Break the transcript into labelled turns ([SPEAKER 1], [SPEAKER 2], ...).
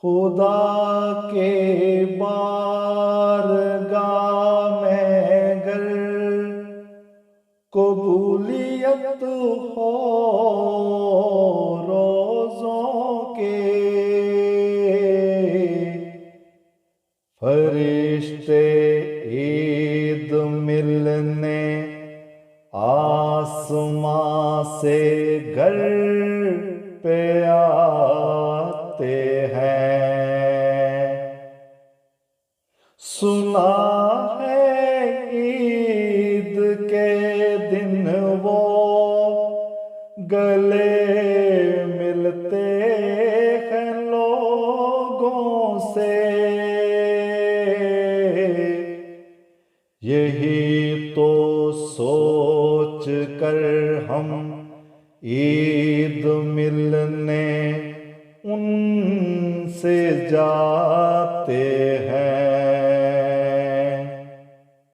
[SPEAKER 1] खुदा के बारगाह में गर कबूलियत हो रोज़ों के, फरिश्ते ईद मिलने आसमां से घर पे आते हैं। सुना है ईद के दिन वो गले मिलते हैं लोगों से, यही तो सोच कर हम ईद मिलने उनसे जाते हैं।